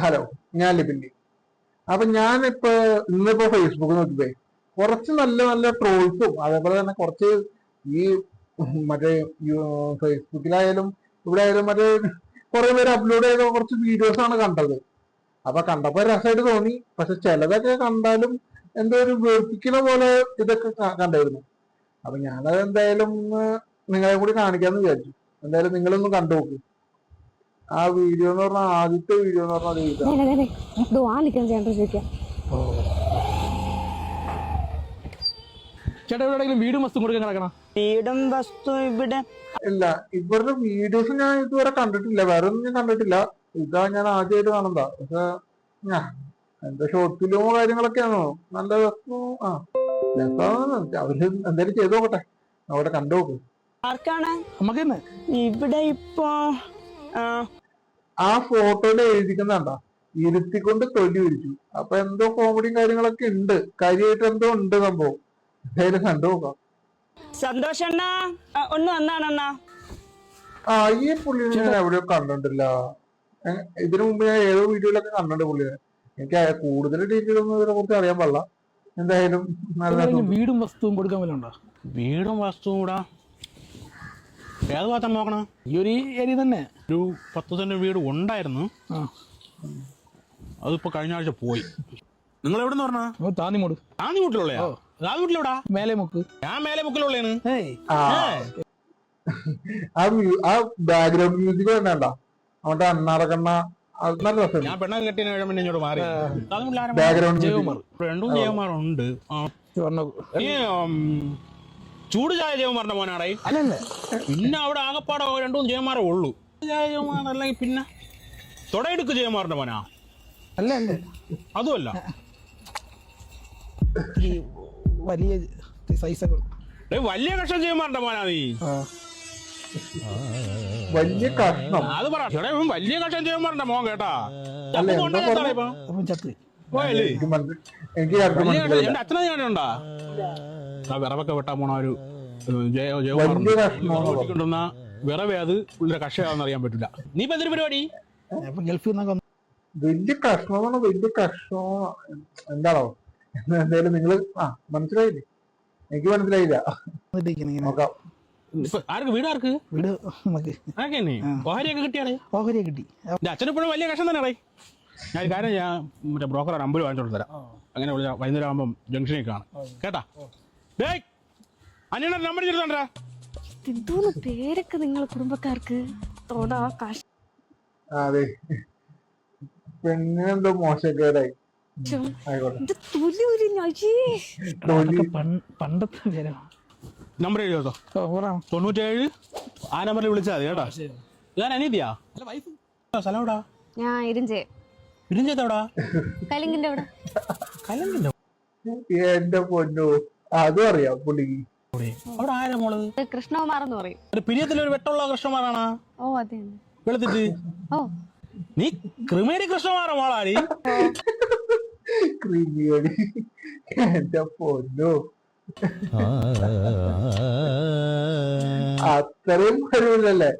Hello, ഞാൻ ലിബിൻലി. അപ്പൊ ഞാനിപ്പോ ഇന്നിപ്പോ ഫേസ്ബുക്ക് നോക്കിയേ കുറച്ച് നല്ല നല്ല ട്രോൾസും അതേപോലെ തന്നെ കുറച്ച് ഈ മറ്റേ ഫേസ്ബുക്കിലായാലും ഇവിടെ ആയാലും മറ്റേ കുറെ പേര് അപ്ലോഡ് ചെയ്ത കുറച്ച് വീഡിയോസ് ആണ് കണ്ടത്. അപ്പൊ കണ്ടപ്പോ രസമായിട്ട് തോന്നി. പക്ഷെ ചിലതൊക്കെ കണ്ടാലും എന്തോ ഒരു വെറുപ്പിക്കുന്ന പോലെ ഇതൊക്കെ കണ്ടായിരുന്നു. അപ്പൊ ഞാനത് എന്തായാലും നിങ്ങളെ കൂടി കാണിക്കാന്ന് വിചാരിച്ചു. എന്തായാലും നിങ്ങളൊന്ന് കണ്ടു നോക്ക്. ആ വീഡിയോ എന്ന് പറഞ്ഞാൽ ആദ്യത്തെ വീഡിയോ എന്ന് പറഞ്ഞാൽ ചേട്ടാ എവിടെയെങ്കിലും വീടും വസ്തു കൊടുക്കാൻ കിടക്കണം. വീടും വസ്തു ഇവിടെ ഇല്ല. ഇവരുടെ വീഡിയോസ് ഞാൻ ഇതുവരെ കണ്ടിട്ടില്ല, വേറെ ഒന്നും ഞാൻ കണ്ടിട്ടില്ല. ഇതാ ഞാൻ ആദ്യമായിട്ട് കാണുന്നതാ. പക്ഷെ എന്താ ഷോർട്ട് ഫിലിമോ കാര്യങ്ങളൊക്കെയാണോ നല്ല രസമാണ്. അവര് എന്തായാലും ചെയ്തു നോക്കട്ടെ, അവിടെ കണ്ടു നോക്കും. ആർക്കാണ് നമുക്ക് ഇവിടെ ഇപ്പൊ ആ ഫോട്ടോയിൽ എഴുതിക്കുന്നുണ്ടാ ഇരുത്തിക്കൊണ്ട് തൊലി വിരിച്ചു. അപ്പൊ എന്തോ കോമഡിയും കാര്യങ്ങളൊക്കെ ഉണ്ട്, കാര്യമായിട്ട് എന്തോ ഉണ്ട് സംഭവം. എന്തായാലും കണ്ടു നോക്കാം. സന്തോഷണ്ണ ഒന്ന് വന്നാണണ്ണ. ഈ പുള്ളിനെ ഞാൻ എവിടെയോ കണ്ടിട്ടില്ല. ഇതിനു മുമ്പ് ഞാൻ ഏതോ വീഡിയോയിലൊക്കെ കണ്ടിട്ടുണ്ട് പുള്ളിനെ. എനിക്ക് കൂടുതൽ ഡീറ്റെയിൽ ഒന്നും ഇതിനെ കുറിച്ച് അറിയാൻ പാടില്ല. എന്തായാലും വീടും വസ്തുവും കൊടുക്കാൻ വല്ല വീടും വസ്തുവും കൂടാ ഏത് ഭാഗത്താണ് നോക്കണം? ഈ ഒരു ഏരിയ തന്നെ. ഒരു 10 സെന്റ് വീട് ഉണ്ടായിരുന്നു, അതിപ്പോ കഴിഞ്ഞ ആഴ്ച പോയി. നിങ്ങൾ എവിടെ നിന്ന് പറഞ്ഞാ? താന്നിമൂട്. താന്നിമുട്ടിലുള്ളയാ? താന്നിമുട്ടിലെവിടാ? മേലെ മുക്ക്. ഞാൻ മേലെ മുക്കിലുള്ളേന്ന്. ആ ബാക്ക്ഗ്രൗണ്ട് മ്യൂസിക് വേണ്ട അവന്റെ അണ്ണാറക്കണ്ണ നല്ല രസം. ഞാൻ പെണ്ണൊക്കെ കെട്ടിയ പിന്നെ ഇങ്ങോട്ട് മാറി. ബാക്ക്ഗ്രൗണ്ട് രണ്ടും ജയകുമാറുണ്ട്. ചൂട് ചായ ജയകുമാറിന്റെ മോനാടേ? അല്ലല്ലേ. പിന്നെ അവിടെ ആകപ്പാടെ 2-3 ജയകുമാരേ ഉള്ളൂ. ജയകുമാർ അല്ലെങ്കിൽ പിന്നെ തൊടയെടുക്ക് ജയകുമാറിന്റെ മോനാ? അല്ല അല്ലേ, അതുമല്ല. ഈ വലിയ സൈസൊക്കെ വലിയ കഷ്ണം ജയകുമാറിന്റെ മോനാ നീ? വലിയ കഷ്ണം അത് പറ. വലിയ കഷ്ണം ജയകുമാറിന്റെ മോൻ കേട്ടാ. എന്റെ അച്ഛനെ ഞാനുണ്ടാ വിറവൊക്കെ വെട്ടാൻ പോണ ഒരു ജയകുമാറുണ്ടാ. വിറവേ അത് പുള്ളിയുടെ കക്ഷയാണെന്ന് അറിയാൻ പറ്റില്ല. നീ ഇപ്പൊ എന്തൊരു പരിപാടി? ഗൾഫിൽ നിന്നൊക്കെ വലിയ കഷ്ണമാണ്. വലിയ കഷ്ണം എന്താണോ? എന്തായാലും നിങ്ങള് മനസ്സിലായില്ലേ? എനിക്ക് മനസ്സിലായില്ല. നോക്കാം. ആർക്ക് വീട്? ആർക്ക് വീട്? ഓഹരിയൊക്കെ കിട്ടിയാണേ? ഓഹരിയെ കിട്ടി. അച്ഛനിപ്പോഴും വലിയ കഷ്ണം തന്നെ അറിയാം. ഞാൻ കാര്യം ഞാൻ മറ്റേ ബ്രോക്കർ അമ്പലം വാങ്ങിച്ചോണ്ട് തരാം. അങ്ങനെ വിളിച്ച വൈകുന്നേരം ആകുമ്പം ജംഗ്ഷനിൽ കാണാം കേട്ടാ. അനിയനെ നമ്പർ ചെറുതാണ്ടാ. എന്തോന്ന് പേരൊക്കെ നിങ്ങളെ കുടുംബക്കാർക്ക്? അതെ, പെണ്ണിനെന്തോ മോശക്കേടായി. പണ്ടത്തെ പേരാ. നമ്പർ എഴുതോ? 97 ആ നമ്പറിൽ വിളിച്ചാൽ മതി കേട്ടാ. ഞാൻ അനീതിയാ. സ്ഥലം എവിടാ? ഞാൻ ഇരിഞ്ചേത്തവിടാ? കലിങ്കിന്റെ അവിടെ. കലിങ്കിന്റെ എന്റെ പൊന്നു, അതും അറിയാം പുള്ളിക്ക്. അവിടെ ആരാ മോള്? കൃഷ്ണകുമാർ എന്ന് പറയും. പിരിയത്തിലൊരു വെട്ടമുള്ള കൃഷ്ണകുമാറാണാ? ഓ അതെ. വെളുത്തിട്ട്? ഓ നീ ക്രിമേരി കൃഷ്ണകുമാറാ മോളാടി? ക്രിമിയടി എന്റെ പൊന്നു, അത്രയും വരുന്നില്ലല്ലേ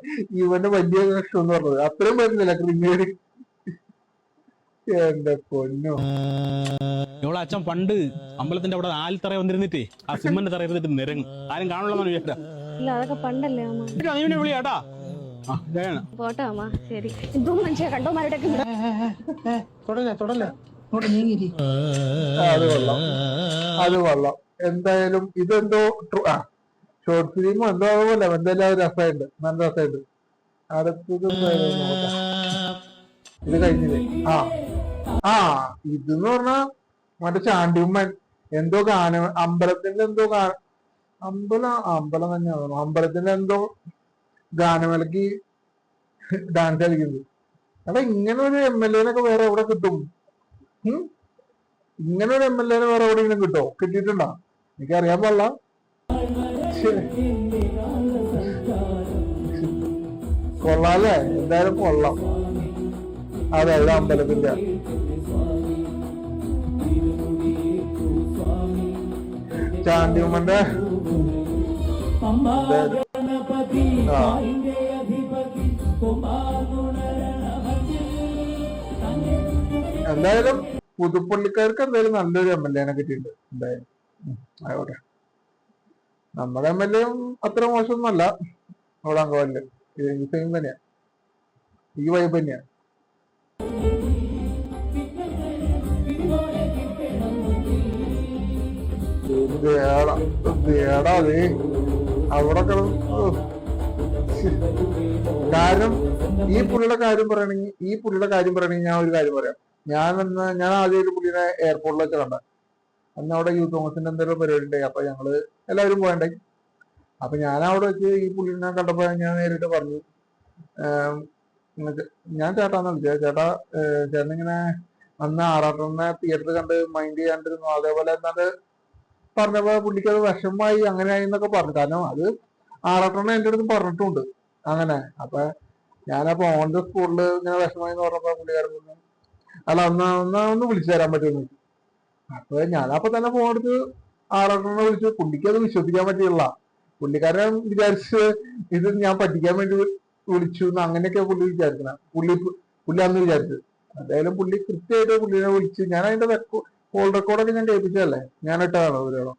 ഇവന്റെ വലിയ കഷ്ടം എന്ന് പറഞ്ഞത്? അത്രയും വരുന്നില്ല ക്രിമിയടി. എന്റെ പൊന്നു, ഇവിടെ അച്ഛൻ പണ്ട് അമ്പലത്തിന്റെ അവിടെ ആൽത്തറ വന്നിരുന്നിട്ടേ ആ സിമ്മന്റെ തറ ഇരുന്നിട്ട് നിരങ്ങും. ആരും കാണുള്ളൂ വിചാരിച്ചാ. ഇല്ല, അതൊക്കെ പണ്ടല്ലേ അമ്മ. നീ വിളിയാട്ടാ. പോട്ടെ അമ്മ, ശരി. എന്തോ മനുഷ്യ കണ്ടോമാരുടെ അത് കൊള്ളാം. എന്തായാലും ഇതെന്തോ ഷോർട്ട് ഫിലിമോ എന്തോ അതുപോലെ എന്തായാലും രസമായിട്ട്, നല്ല രസമായിട്ട്. അടുത്തത് ഇത് കഴിഞ്ഞില്ലേ? ഇതെന്ന് പറഞ്ഞാ മറ്റേ ചാണ്ടിയമ്മൻ എന്തോ അമ്പലത്തിന്റെ എന്തോ അമ്പലം തന്നെയാണോ? അമ്പലത്തിന്റെ എന്തോ ഗാനമേളക്ക് ഡാൻസ് കളിക്കുന്നത്. അപ്പൊ ഇങ്ങനെ ഒരു MLA വേറെ എവിടെ കിട്ടും? ഇങ്ങനെ ഒരു MLA വേറെ എവിടെയെങ്കിലും കിട്ടോ? കിട്ടിയിട്ടുണ്ടോ? എനിക്കറിയാൻ പാടില്ല. കൊള്ളാല്ലേ? എന്തായാലും കൊള്ളാം. അതെ, ഇത് അമ്പലത്തിന്റെ ചാണ്ടിയമ്മന്റെ എന്തായാലും പുതുപ്പള്ളിക്കാർക്ക് എന്തായാലും നല്ലൊരു MLA കിട്ടിയിട്ടുണ്ട് എന്തായാലും. ആയിക്കോട്ടെ. നമ്മുടെ MLA അത്ര മോശമൊന്നുമല്ല അവിടെ അങ്കവാലില്. ഈ സെയിം തന്നെയാ, ഈ വൈബ് തന്നെയാ. അവിടെ കാരണം ഈ പുള്ളിയുടെ കാര്യം പറയണെങ്കിൽ ഞാൻ ഒരു കാര്യം പറയാം. ഞാൻ ആദ്യമായിട്ട് പുള്ളിനെ എയർപോർട്ടിൽ വെച്ച് കണ്ട അന്ന് അവിടെ യൂത്ത് കോൺഗ്രസിന്റെ എന്തെങ്കിലും പരിപാടി ഉണ്ടായി. അപ്പൊ ഞങ്ങള് എല്ലാവരും പോയണ്ടായി. അപ്പൊ ഞാൻ അവിടെ വെച്ച് ഈ പുള്ളിനെ കണ്ടപ്പോ ഞാൻ നേരിട്ട് പറഞ്ഞു, ഞാൻ ചേട്ടാന്ന് വിളിച്ചത്, ചേട്ടനിങ്ങനെ അന്ന് ആറാട്ടനെ തിയേറ്ററിൽ കണ്ട് മൈൻഡ് ചെയ്യാണ്ടിരുന്നു, അതേപോലെ എന്നാല് പറഞ്ഞപ്പോ പുള്ളിക്ക് അത് വിഷമമായി അങ്ങനെയായി എന്നൊക്കെ പറഞ്ഞു. കാരണം അത് ആറാട്ടനെ എന്റെ അടുത്ത് പറഞ്ഞിട്ടുണ്ട് അങ്ങനെ. അപ്പൊ ഞാനപ്പോ ഓൺ ദ സ്പോട്ടില് ഇങ്ങനെ വിഷമമായി എന്ന് പറഞ്ഞപ്പോ പുള്ളിക്കാരൻ പറഞ്ഞു, അല്ല ഒന്ന് വിളിച്ചു തരാൻ പറ്റുമെന്ന്. അപ്പൊ ഞാനപ്പോ തന്നെ ഫോൺ എടുത്ത് ആറാട്ടനെ വിളിച്ചു. പുള്ളിക്ക് അത് വിശ്വസിക്കാൻ പറ്റില്ല. പുള്ളിക്കാരൻ വിചാരിച്ച് ഇത് ഞാൻ പറ്റിക്കാൻ വേണ്ടി വിളിച്ചു എന്ന് അങ്ങനെയൊക്കെ പുള്ളി വിചാരിക്കണ. പുള്ളി അന്ന് വിചാരിച്ചത്. എന്തായാലും പുള്ളി കൃത്യമായിട്ട് പുള്ളിനെ വിളിച്ച് ഞാൻ അതിന്റെ കോൾ റെക്കോർഡൊക്കെ ഞാൻ കേൾപ്പിച്ചതല്ലേ, ഞാൻ ഇട്ടതാണ് ഒരു.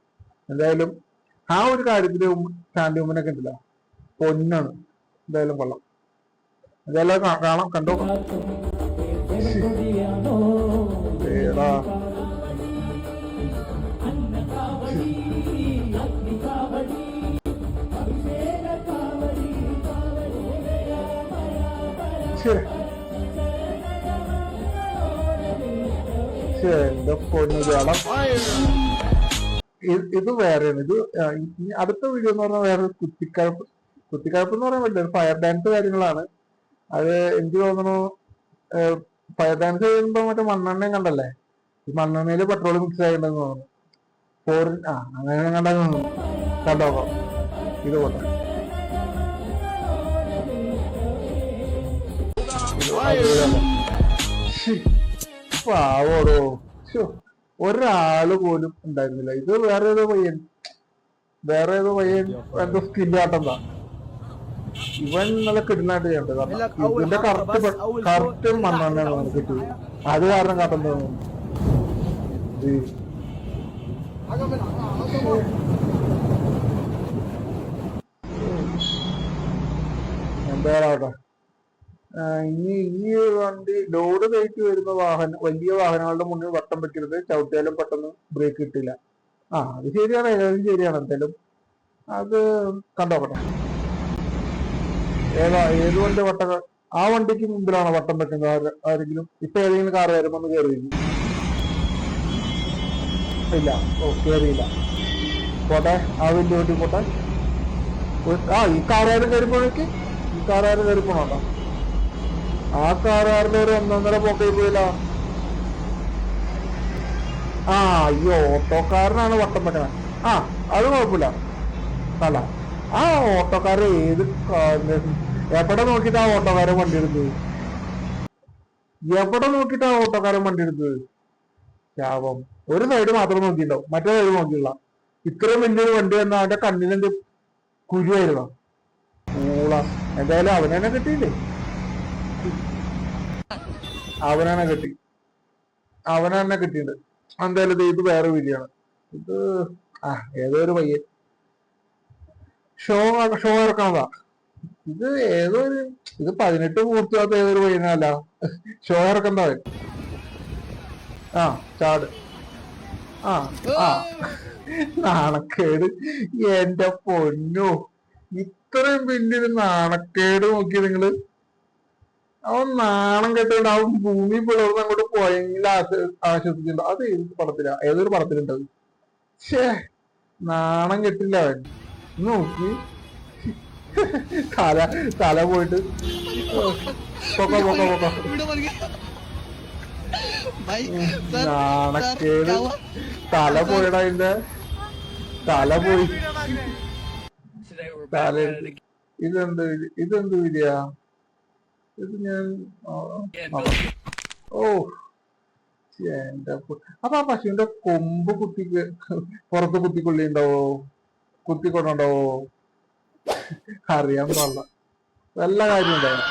എന്തായാലും ആ ഒരു കാര്യത്തില് സ്റ്റാൻഡ് വുമനൊക്കെ ഉണ്ടല്ല, പൊന്നാണ്. എന്തായാലും കൊള്ളാം. എന്തായാലും കാണാം, കണ്ടോ. എന്റെ പൊന്നു കേളം. ഇത് വേറെയാണ്. ഇത് അടുത്ത വീഡിയോ എന്ന് പറഞ്ഞാൽ വേറെ കുത്തിക്കഴപ്പ് എന്ന് പറയാൻ പറ്റില്ല, ഫയർ ഡാൻസ് കാര്യങ്ങളാണ്. അത് എനിക്ക് തോന്നുന്നു ഫയർ ഡാൻസ് ചെയ്യുമ്പോ മറ്റേ മണ്ണെണ്ണയും കണ്ടല്ലേ, ഈ മണ്ണെണ്ണയില് പെട്രോൾ മിക്സ് ആയിട്ടുണ്ടെന്ന് തോന്നുന്നു. അങ്ങനെ കണ്ടെന്ന് തോന്നുന്നു. കണ്ടോ ഇത് പോട്ടെ. പാവോടോ, ഒരാള് പോലും ഉണ്ടായിരുന്നില്ല. ഇത് വേറെ ഏതോ പയ്യൻ എന്തോ സ്കില്ലാട്ടെന്താ. ഇവൻ നല്ല കിടനായിട്ട് ചെയ്യണ്ടത്. കാരണം ഇതിന്റെ കറക്റ്റ് മണ്ണെണ്ണ കിട്ടി. അത് കാരണം കാട്ടം തോന്നുന്നു. എന്തായാലും ഇനി ഈ വണ്ടി ലോഡ് കയറ്റി വരുന്ന വലിയ വാഹനങ്ങളുടെ മുന്നിൽ വട്ടം വെക്കരുത്. ചവിട്ടിയാലും പെട്ടെന്ന് ബ്രേക്ക് കിട്ടില്ല. അത് ശരിയാണ്, ഏതായാലും ശരിയാണ്. എന്തായാലും അത് കണ്ടോക്കട്ടെ. ഏത് വണ്ടി ആ വണ്ടിക്ക് മുമ്പിലാണോ വട്ടം വെക്കുന്നത് ആരെങ്കിലും? ഇപ്പൊ ഏതെങ്കിലും കാർ വരുമ്പോ ഒന്ന് കയറിയിരിക്കും. ഇല്ല, കയറിയില്ല. പോട്ടെ, ആ വലിയ വണ്ടി പോട്ടെ. ഈ കാറുകാരൻ കയറി പോണോ? ആ കാറുകാരൻ്റെ ഒരു 1.5 പോക്കയിൽ പോയില്ല. ഈ ഓട്ടോക്കാരനാണ് വട്ടം വെക്കണേ. അത് കുഴപ്പമില്ല. അല്ല, ആ ഓട്ടോക്കാരൻ എവിടെ നോക്കിയിട്ട് ആ ഓട്ടോക്കാരൻ വണ്ടി എടുത്തത്? ശാപം. ഒരു സൈഡ് മാത്രം നോക്കിയിട്ടുണ്ടാവും, മറ്റേ സൈഡ് നോക്കിയില്ല. ഇത്രയും വലിയൊരു വണ്ടി വന്നാൽ അവന്റെ കണ്ണിലെന്ത് കുരുവായിരുന്നു. എന്തായാലും അവനെ കിട്ടിയില്ലേ? അവനെ കിട്ടിയിട്ടുണ്ട്. എന്തായാലും ഇത് വേറെ വീഡിയോയാണ്. ഇത് ഏതോ ഒരു പയ്യൻ ഷോ ഇറക്കണതാ. ഇത് 18 പൂർത്തിയാത്ത ഏതൊരു പയ്യനല്ല ഷോ ഇറക്കണ്ടവൻ. ചാട്. നാണക്കേട്. എന്റെ പൊന്നോ, ഇത്രയും വലിയൊരു നാണക്കേട് നോക്കി നിങ്ങള്. അവൻ നാണം കെട്ടുകൊണ്ട് അവൻ ഭൂമി പിളർന്ന് അങ്ങോട്ട് പോയെങ്കിൽ ആശ്വസിച്ചിട്ടുണ്ടോ? അത് ഏതൊരു പടത്തിലുണ്ടത്. നാണം കെട്ടില്ല അവൻ. നോക്കി തല പോയിട്ട് നാണക്കേട്. തല പോയടാ, അതിന്റെ തല പോയി. ഇതെന്ത് വിധിയാ ഇത്? ഞാൻ അപ്പൊ ആ പശുവിന്റെ കൊമ്പ് പുറത്ത് കുത്തിക്കൊണ്ടുണ്ടാവോ? അറിയാൻ പാടില്ല. വല്ല കാര്യം ഉണ്ടായിരുന്നു.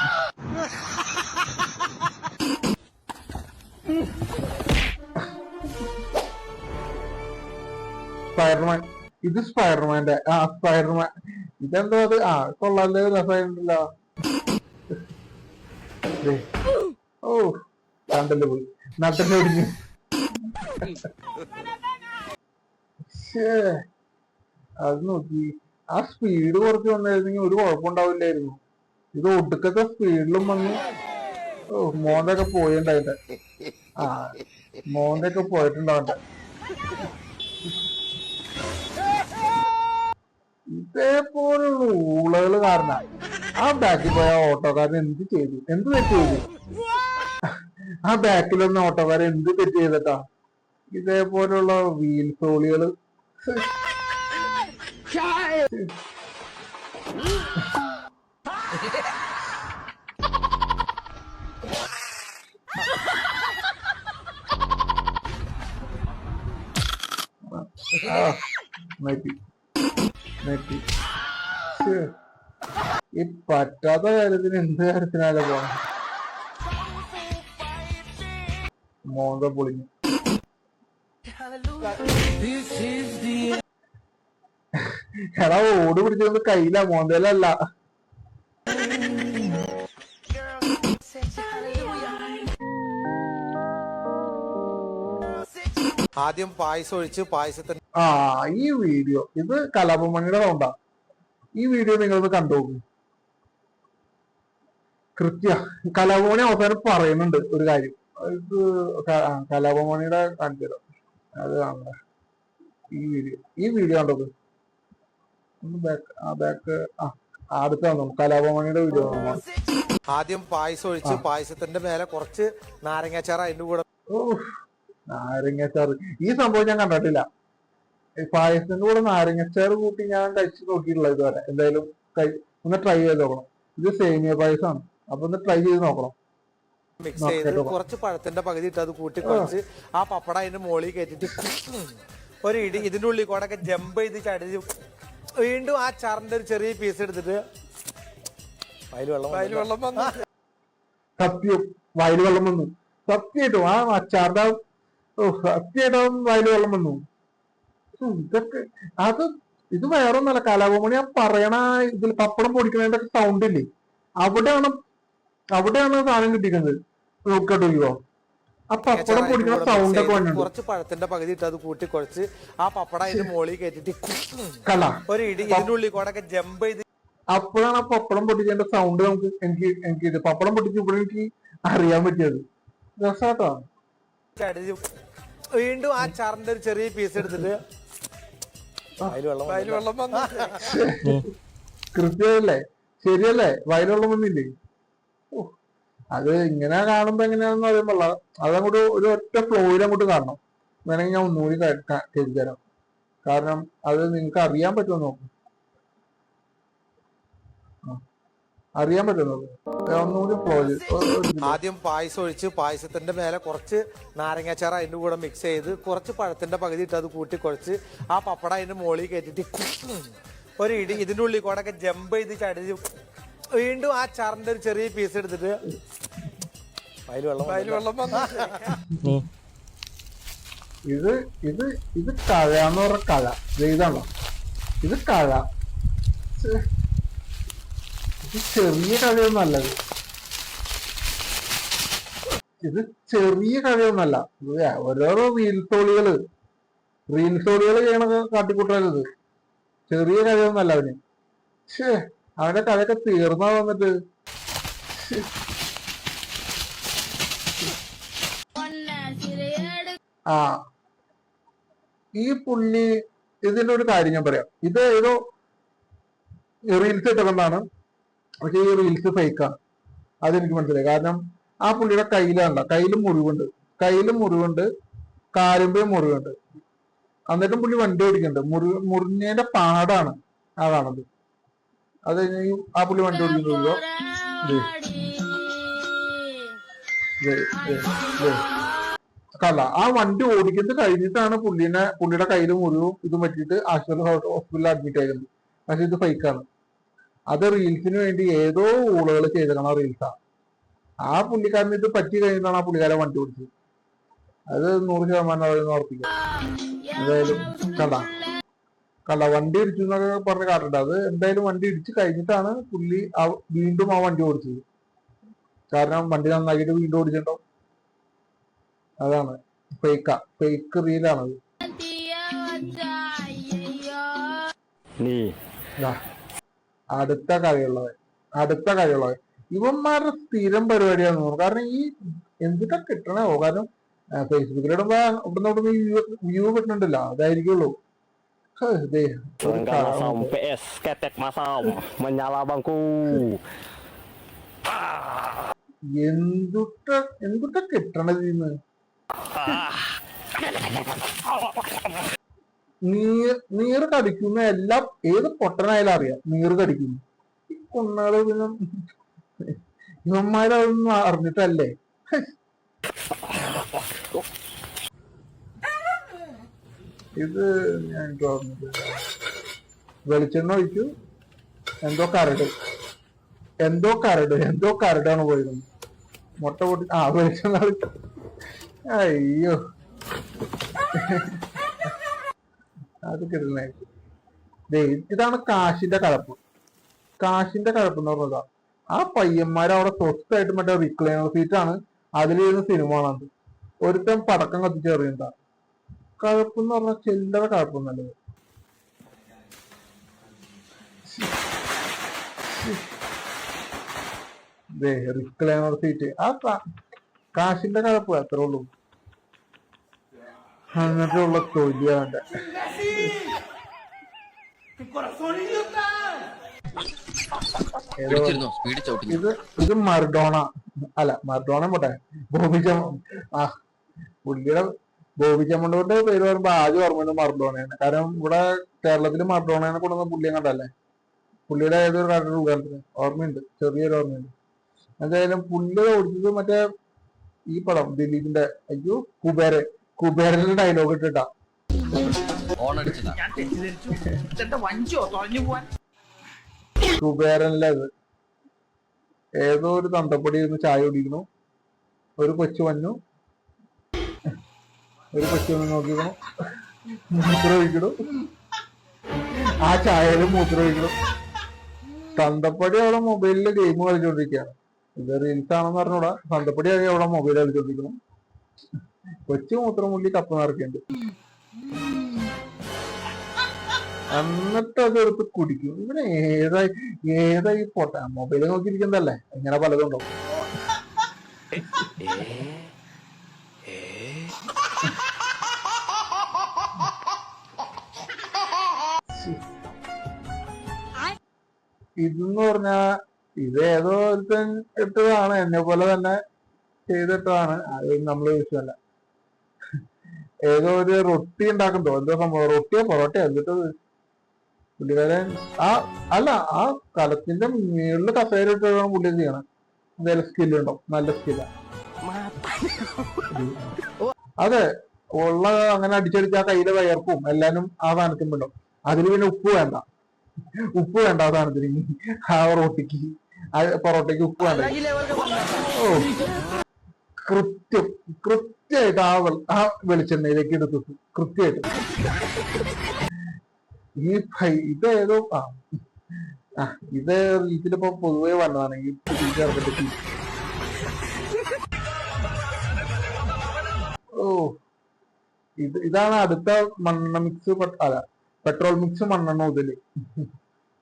സ്പൈഡർമാൻ. ഇത് സ്പൈഡർമാന്റെ സ്പൈഡർമാൻ. ഇതെന്തോ അത് കൊള്ളാല്ലേ, രസമായിട്ടുണ്ടല്ലോ. ഓ കണ്ടല്ലോ പോയി നട്ടല് ഒടിഞ്ഞു. അത് നോക്കി ആ സ്പീഡ് കുറച്ച് വന്നായിരുന്നെങ്കിൽ ഒരു കുഴപ്പമുണ്ടാവില്ലായിരുന്നു. ഇത് ഒടുക്കത്തെ സ്പീഡിലും വന്നു. ഓ മോന്തൊക്കെ പോയിണ്ടായിട്ട്. മോന്തൊക്കെ പോയിട്ടുണ്ടാവണ്ട. ഇതേപോലുള്ള ഊളകള് കാരണം ആ ബാക്കിൽ പോയ ഓട്ടോക്കാരൻ എന്ത് ചെയ്തു, എന്ത് തെറ്റ് ചെയ്തു? ആ ബാക്കിലൊന്ന ഓട്ടോക്കാരൻ എന്ത് തെറ്റ് ചെയ്തിട്ടാ? ഇതേപോലുള്ള വീൽ സോളികള്. ഈ പറ്റാത്ത കാര്യത്തിന് എന്ത് കാര്യത്തിനാലോ പോണം. മോന്ത പൊളിഞ്ഞു. എടാ ഓട് പിടിച്ചോണ്ട് കയ്യില, മോന്തയിലല്ല. ആദ്യം പായസം ഒഴിച്ച് പായസത്തിന് ഈ വീഡിയോ ഇത് കലാപമണിയുടെ സൗണ്ടാ. ഈ വീഡിയോ നിങ്ങളൊന്ന് കണ്ടുപോകും. കലാപമണി അവസാനം പറയുന്നുണ്ട് ഒരു കാര്യം. ഇത് കലാപമണിയുടെ കാണിച്ചത് അത് കാണണ്ട. ഈ വീഡിയോ കണ്ടത് അടുത്ത കലാപമണിയുടെ വീഡിയോ. ആദ്യം പായസം ഒഴിച്ച് പായസത്തിന്റെ മേലെ കുറച്ച് നാരങ്ങാച്ചാറ് അതിന്റെ കൂടെ. നാരങ്ങച്ചാറ് ഈ സംഭവം ഞാൻ കണ്ടിട്ടില്ല. പായസത്തിന്റെ കൂടെ നാരങ്ങച്ചാറ് കൂട്ടി ഞാൻ കഴിച്ചു നോക്കിയിട്ടില്ല ഇതുവരെ. എന്തായാലും ഒന്ന് ട്രൈ ചെയ്ത് നോക്കണം. ഇത് സേമിയ പായസമാണ്, അപ്പൊ ഒന്ന് ട്രൈ ചെയ്ത് നോക്കണം. മിക്സ് ചെയ്ത് കുറച്ച് പഴത്തിന്റെ പകുതി ഇട്ട് അത് കൂട്ടി കുറച്ച് ആ പപ്പട അതിന്റെ മുകളിൽ കയറ്റിട്ട് ഒരു ഇടി ഇതിന്റെ ഉള്ളിൽ കൂടെ ഒക്കെ ജമ്പ് ചെയ്ത് ചടിച്ച് വീണ്ടും ആ ചാറിന്റെ ഒരു ചെറിയ പീസ് എടുത്തിട്ട് വയല് വെള്ളം വന്നു. സത്യം വയല് വെള്ളം വന്നു. സത്യമായിട്ടും ആ അച്ചാറിന്റെ സത്യമായിട്ടും വയല് വെള്ളം വന്നു. ഇതൊക്കെ ഇത് വേറൊന്നല്ല. കലാപമണി ആ പറയണ ഇതിൽ പപ്പടം പൊടിക്കണതിന്റെ സൗണ്ട് ഇല്ലേ, അവിടെയാണ് സാധനം കിട്ടിക്കുന്നത്. നോക്കട്ടോ ആ പപ്പടം പൊടിക്കുന്ന സൗണ്ട് ഒക്കെ വന്നിട്ടുണ്ട്. കുറച്ച് പഴത്തിന്റെ പകുതി ഇട്ട് അത് കൂട്ടി കുറച്ച് ആ പപ്പട അതിന്റെ മുകളിൽ കയറ്റിട്ട് ഒരു ഇടി ഇതിന്റെ ഉള്ളിൽ കൂടെ ഒക്കെ ജമ്പ് ചെയ്ത്. അപ്പോഴാണ് ആ പപ്പടം പൊട്ടിച്ചതിന്റെ സൗണ്ട് എനിക്ക് പപ്പടം പൊട്ടിച്ച് ഇവിടെ എനിക്ക് അറിയാൻ പറ്റിയത്. രസാട്ടോ. വീണ്ടും ആ ചാറിന്റെ ഒരു ചെറിയ പീസ് എടുത്തിട്ട് വയല് വെള്ളം വന്നു. കൃത്യമല്ലേ, ശരിയല്ലേ? വയലുവെള്ളം വന്നില്ലേ? അത് ഇങ്ങനെ കാണുമ്പോ എങ്ങനെയാണെന്ന് പറയുമ്പോൾ അതങ്ങോട്ട് ഒരു ഒറ്റ ഫ്ലോയിൽ അങ്ങോട്ട് കാണണം. വേണമെങ്കിൽ ഞാൻ ഒന്നുകൂടി കേൾപ്പിച്ചു തരാം. കാരണം അത് നിങ്ങൾക്ക് അറിയാൻ പറ്റുമോ നോക്കും. അറിയാൻ പറ്റുമോ ഒന്നുകൂടി ഫ്ലോ. ആദ്യം പായസം ഒഴിച്ച് പായസത്തിന്റെ മേലെ കുറച്ച് നാരങ്ങാച്ചാറ് അതിന്റെ കൂടെ മിക്സ് ചെയ്ത് കുറച്ച് പഴത്തിന്റെ പകുതി ഇട്ട് അത് കൂട്ടി കുറച്ച് ആ പപ്പട അതിന്റെ മുകളിൽ കയറ്റിട്ട് ഒരു ഇടി ഇതിന്റെ ഉള്ളിൽ കൂടെ ഒക്കെ ജമ്പ് ചെയ്ത് ചടിച്ച് വീണ്ടും ആ ചാറിന്റെ ഒരു ചെറിയ പീസ് എടുത്തിട്ട് വയല് വെള്ളം വന്നു. ഇത് കഴന്ന് പറഞ്ഞ കഴ ഇതാണോ? ഇത് കഴ. ഇത് ചെറിയ കഴയൊന്നും അല്ലത്. ഇത് ചെറിയ കഴയൊന്നല്ല. ഓരോരോ റീൽസോളികള് ചെയ്യണ കാട്ടിക്കൂട്ടരുത്. ചെറിയ കഴയൊന്നല്ല അവന്. അവന്റെ കഥയൊക്കെ തീർന്നാ വന്നിട്ട്. ഈ പുള്ളി ഇതിന്റെ ഒരു കാര്യം ഞാൻ പറയാം. ഇത് ഏതോ റീൽസ് ഇട്ടുകൊണ്ടാണ്, പക്ഷെ ഈ റീൽസ് ഫേക്കാണ്. അതെനിക്ക് മനസ്സിലായി. കാരണം ആ പുള്ളിയുടെ കയ്യിലും മുറിവുണ്ട്, കാലുമ്പേയും മുറിവുണ്ട്. എന്നിട്ടും പുള്ളി വണ്ടി ഓടിക്കുന്നുണ്ട്. മുറിഞ്ഞതിന്റെ പാടാണ് ആ കാണുന്നത്. അത് കഴിഞ്ഞ് ആ പുള്ളി വണ്ടി ഓടിക്കുന്നുണ്ടോ കല. ആ വണ്ടി ഓടിക്കുന്നത് കഴിഞ്ഞിട്ടാണ് പുള്ളിയുടെ കയ്യിൽ മുറിവും ഇതും പറ്റിയിട്ട് ഹോസ്പിറ്റലിൽ അഡ്മിറ്റ് ആയിരുന്നു. പക്ഷെ ഇത് ഫേക്കാണ്. അത് റീൽസിന് വേണ്ടി ഏതോ ഊളുകൾ ചെയ്തേക്കണ റീൽസാ. ആ പുള്ളിക്കാരന് ഇത് പറ്റി കഴിഞ്ഞിട്ടാണ് ആ പുള്ളിക്കാരൻ വണ്ടി ഓടിച്ചത്. അത് 100% അതിൽ ഉറപ്പിക്കാം. എന്തായാലും കണ്ട വണ്ടി ഇടിച്ചു എന്നൊക്കെ പറഞ്ഞ് കാട്ടുണ്ട്. അത് എന്തായാലും വണ്ടി ഇടിച്ചു കഴിഞ്ഞിട്ടാണ് പുള്ളി വീണ്ടും ആ വണ്ടി ഓടിച്ചത്. കാരണം വണ്ടി നന്നാക്കിയിട്ട് വീണ്ടും ഓടിച്ചിട്ടുണ്ടോ. അതാണ് ഫേക്ക് റീലാണത്. അടുത്ത കളിയുള്ളവൻ ഇവന്മാരുടെ സ്ഥിരം പരിപാടിയാണെന്ന് തോന്നുന്നു. കാരണം ഈ എന്തിട്ടാ കിട്ടണോ, കാരണം ഫേസ്ബുക്കിലിടുമ്പോ ഇവിടുന്ന് വ്യൂ കിട്ടുന്നുണ്ടല്ലോ, അതായിരിക്കുള്ളൂ. Masam PS ketek masam menyala bangku. എന്തുട്ട കിട്ടണത് ഇന്ന്. നീറ് കടിക്കുന്ന എല്ലാം ഏത് പൊട്ടനായാലും അറിയാം നീറ് കടിക്കുന്നു. ഈ കുണ്ണാള് പിന്നെ ഇവന്മാരതൊന്നും അറിഞ്ഞിട്ടല്ലേ. ഇത് ഞാൻ ഓർമ്മ വെളിച്ചെണ്ണ ഒഴിച്ചു, എന്തോ കരടാണ് പോയത്. മുട്ട പൊട്ടി വെളിച്ചെണ്ണ ഒഴിച്ചു. അയ്യോ അത് കിട്ടണേ. ഇതാണ് കാശിന്റെ കലപ്പ് എന്ന് പറഞ്ഞതാ. ആ പയ്യന്മാരവിടെ സ്വസ്ഥായിട്ട് മറ്റേ റിക്ലൈനർ സീറ്റാണ് അതിലിരുന്ന് സിനിമ കാണാൻ. ഒരുത്തൻ പടക്കം കത്തിച്ചെറിയണ്ട. കഴപ്പെന്ന് പറഞ്ഞാൽ ചില്ലറ കഴപ്പൊന്നല്ലത്. റിക്ലൈനർ സീറ്റ് ആ കാശിന്റെ കഴപ്പ് അത്രേ ഉള്ളൂ. എന്നിട്ടുള്ള തൊലിയാണ്ട് ഇത് മർഡോണ പോട്ടെ, ബോബി ചമ്മണ്ടൂരിന്റെ പേര് പറയുമ്പോ ആദ്യം ഓർമ്മ മർഡോണയാണ്. കാരണം ഇവിടെ കേരളത്തില് മർഡോണയെ കൊണ്ടുവന്ന പുള്ളിയെ കണ്ടല്ലേ. പുള്ളിയുടെ ഏതൊരു കാരണത്തിന് ഓർമ്മയുണ്ട്, ചെറിയൊരു ഓർമ്മയുണ്ട്. എന്തായാലും പുള്ളി ഓടിച്ചത് മറ്റേ ഈ പടം ദിലീപിന്റെ കുബേരന്റെ ഡയലോഗ് ഇട്ടിട്ടാ. കുബേരനിലത് ഏതോ ഒരു തന്തപ്പൊടി ഇരുന്ന് ചായ കുടിക്കണു. ഒരു കൊച്ചു വന്നു നോക്കിക്കണു, മൂത്രം ഒഴിക്കണു. ആ ചായയില് മൂത്രം ഒഴിക്കണു. തന്തപ്പടി അവിടെ മൊബൈലില് ഗെയിം കളിച്ചോണ്ടിരിക്കുകയാണ്. ഇത് റീൽസ് ആണെന്ന് പറഞ്ഞൂടാ. തന്തപ്പടി അവിടെ മൊബൈൽ കളിച്ചോണ്ടിരിക്കണം. കൊച്ചു മൂത്രം മുള്ളി കപ്പ് നിറക്കുന്നുണ്ട്. എന്നിട്ട് അത് എടുത്ത് കുടിക്കും. ഇവിടെ ഏതായി പോട്ടെ, മൊബൈല് നോക്കിയിരിക്കുന്നതല്ലേ, ഇങ്ങനെ പലതുണ്ടോ. ഇതെന്ന് പറഞ്ഞാ ഇത് ഏതോ ഒരുത്തൻ ഇട്ടതാണ്, എന്നെ പോലെ തന്നെ ചെയ്തിട്ടതാണ്. അത് നമ്മള് വിഷയമല്ല. ഏതോ ഒരു റൊട്ടി ഉണ്ടാക്കണ്ടോ, എന്തോ സംഭവം, റൊട്ടിയോ പൊറോട്ടയോ എന്നിട്ടത് പുള്ളിക്കാരൻ ആ കലത്തിന്റെ മുകളിൽ കസേര ഇട്ടാണ് പുള്ളി ചെയ്യണം. എന്തായാലും സ്കില്ലുണ്ടോ, നല്ല സ്കില്ലാ. അതെ, ഉള്ള അങ്ങനെ അടിച്ചടിച്ച് ആ കയ്യിലെ വയർപ്പും എല്ലാനും ആ സാധനത്തിനുണ്ടോ. അതിൽ പിന്നെ ഉപ്പ് വേണ്ട ആ സാധനത്തിന്, ആ റൊട്ടിക്ക് പൊറോട്ടയ്ക്ക് ഉപ്പ് വേണ്ട. ഓ കൃത്യമായിട്ട് ആ വെളിച്ചെണ്ണയിലേക്ക് എടുത്തു കൃത്യമായിട്ട്. ഇതേതോ ഇത് ഇതിലിപ്പോ പൊതുവെ വന്നതാണ് ഈ ചേർത്തിട്ട്. ഓ ഇതാണ് അടുത്ത മണ്ണെണ്ണ മിക്സ്, പെട്രോൾ മിക്സ് മണ്ണെണ്ണ മുതല്.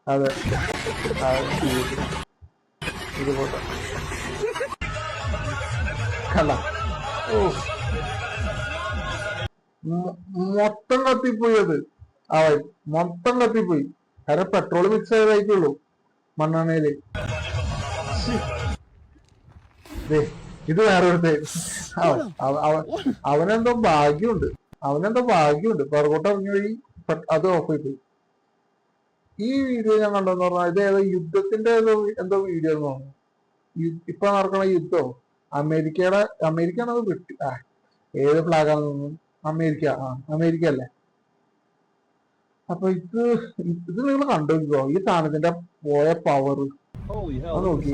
അതെ ഇതുപോലെ കണ്ട. ഓ മൊത്തം കത്തിപ്പോയി, അത് മൊത്തം കത്തിപ്പോയി. കാരണം പെട്രോൾ മിക്സ് ആയതായിട്ടുള്ളൂ മണ്ണെണ്ണയില്. ഇത് വേറൊരു അവനെന്തോ ഭാഗ്യമുണ്ട് പുറകോട്ട് ഇറങ്ങി വഴി അത് ഓഫ് ചെയ്തു. ഈ വീഡിയോ ഞാൻ കണ്ടെന്ന് പറഞ്ഞാൽ ഇത് ഏതോ യുദ്ധത്തിന്റെ എന്തോ വീഡിയോ എന്ന് തോന്നുന്നു. ഇപ്പൊ നടക്കണ യുദ്ധം അമേരിക്കയാണത് ഏത് ഫ്ലാഗാണെന്ന് തോന്നുന്നു. അമേരിക്ക അല്ലേ. അപ്പൊ ഇത് നിങ്ങൾ കണ്ടോ ഈ സാധനത്തിന്റെ പോയ പവർ നോക്കി.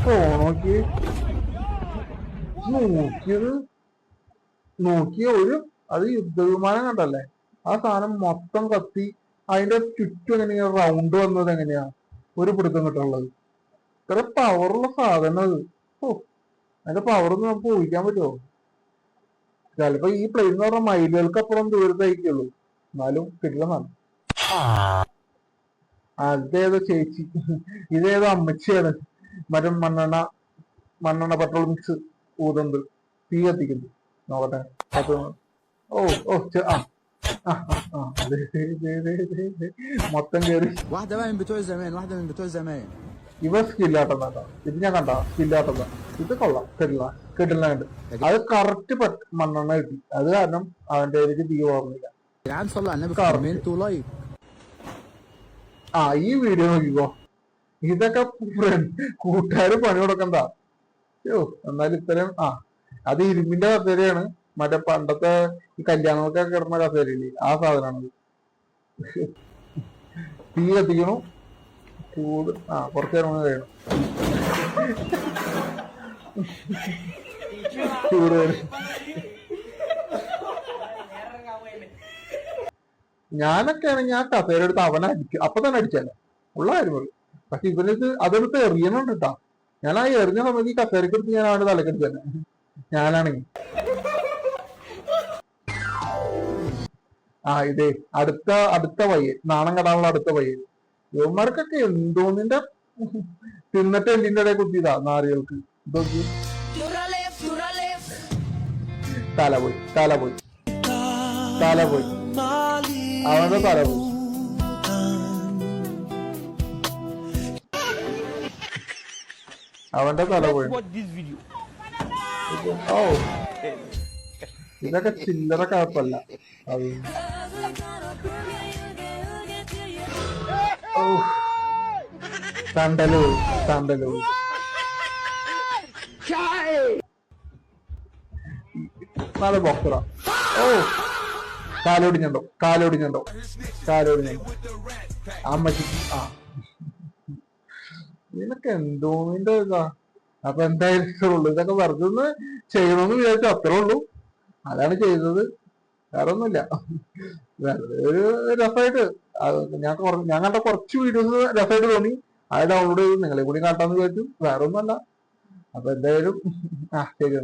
ഫോണോക്കി നോക്കിയ ഒരു അത് യുദ്ധവിമാനം കണ്ടല്ലേ, ആ സാധനം മൊത്തം കത്തി അതിന്റെ ചുറ്റും എങ്ങനെയാ റൗണ്ട് വന്നത്, എങ്ങനെയാ ഒരു പിടുത്തം കിട്ടുള്ളത്. ഇത്ര പവറുള്ള സാധനം അത്. ഓ, അതിന്റെ പവറൊന്നും നമുക്ക് ഊഹിക്കാൻ പറ്റുമോ? ചിലപ്പോ ഈ പ്ലെയിൻ എന്ന് പറഞ്ഞ മൈലുകൾക്ക് അപ്പുറം ദൂരത്തായിരിക്കുള്ളൂ, എന്നാലും കിട്ടില്ലെന്നാണ്. അതേതോ ചേച്ചി, ഇതേതോ അമ്മച്ചിയാണ് മറ്റേ മണ്ണെണ്ണ പെട്രോൾ മിക്സ് ഊതുണ്ട്, തീ കത്തിക്കുന്നു. നോക്കട്ടെ. ഓ ഓ മൊത്തം കേറി. ഇവ സ്കില്ലാട്ടം കേട്ടോ, ഇത് ഞാൻ കണ്ട സ്കില്ലാട്ടതാ. ഇത് കൊള്ളാം, കിട്ടില്ല. അത് കറക്റ്റ് മണ്ണെണ്ണ കിട്ടി, അത് കാരണം അവന്റെ ഇതിലേക്ക് തീ ഓർമ്മില്ല. ഈ വീഡിയോ നോക്കിക്കോ, ഇതൊക്കെ കൂട്ടുകാര് പണി കൊടുക്കണ്ട. എന്നാലും ഇത്രയും അത് ഇരുമ്പിന്റെ കസേരയാണ്, മറ്റേ പണ്ടത്തെ ഈ കല്യാണമൊക്കെ കിടന്ന കസേരയില്ലേ, ആ സാധനമാണത്. തീ കത്തിക്കണു, ചൂട് കുറച്ചു നേരം കഴിയണം, ചൂട് വരും. ഞാനൊക്കെ ആണെങ്കിൽ ആ കസേര എടുത്ത് അവനെ അടിക്കും, അപ്പൊ തന്നെ അടിച്ചല്ലേ ഉള്ള കാര്യം പറയും. പക്ഷെ ഇവനിത് അതെടുത്ത് എറിയണുണ്ട് കേട്ടാ. ഞാൻ ആ എറിഞ്ഞ സമയത്ത് ഈ കസേരക്ക് എടുത്ത് ഞാൻ അവന്റെ തലക്കെടുത്ത് തന്നെ. ഞാനാണെങ്കിൽ ഇതേ അടുത്ത പയ്യൻ, നാണം കടാനുള്ള അടുത്ത പയ്യൻ. യുവന്മാർക്കൊക്കെ എന്തോന്നിന്റെ തിന്നിട്ട് എല്ലിന്റെ ഇടയിൽ കുത്തിയതാ നാറികൾക്ക്. ഇതൊക്കെ തല പോയി അവന്റെ തല പോയി. അവന്റെ തല പോയി. ഓ, ഇതൊക്കെ ചില്ലറ കഴപ്പല്ല. അത് തണ്ടല് പോയി. നല്ല ബോക്സറാ. ഓ, കാലോടിഞ്ഞുണ്ടോ അമ്മച്ചി. ഇതിനൊക്കെ എന്തോന്നിന്റെ ഇതാ. അപ്പൊ എന്തായാലും ഉള്ളു, ഇതൊക്കെ വെറുതെ ഒന്ന് ചെയ്യണമെന്ന് വിചാരിച്ചു, അത്രേ ഉള്ളൂ. അതാണ് ചെയ്തത്, വേറെ ഒന്നുമില്ല. വെറുതെ ഒരു രസമായിട്ട് ഞാൻ കണ്ട കുറച്ച് വീഡിയോസ് രസമായിട്ട് തോന്നി, അത് ഡൗൺലോഡ് ചെയ്ത് നിങ്ങളെ കൂടി കാട്ടാന്ന് വിചാരിച്ചു, വേറെ ഒന്നുമല്ല. അപ്പൊ എന്തായാലും ശരി.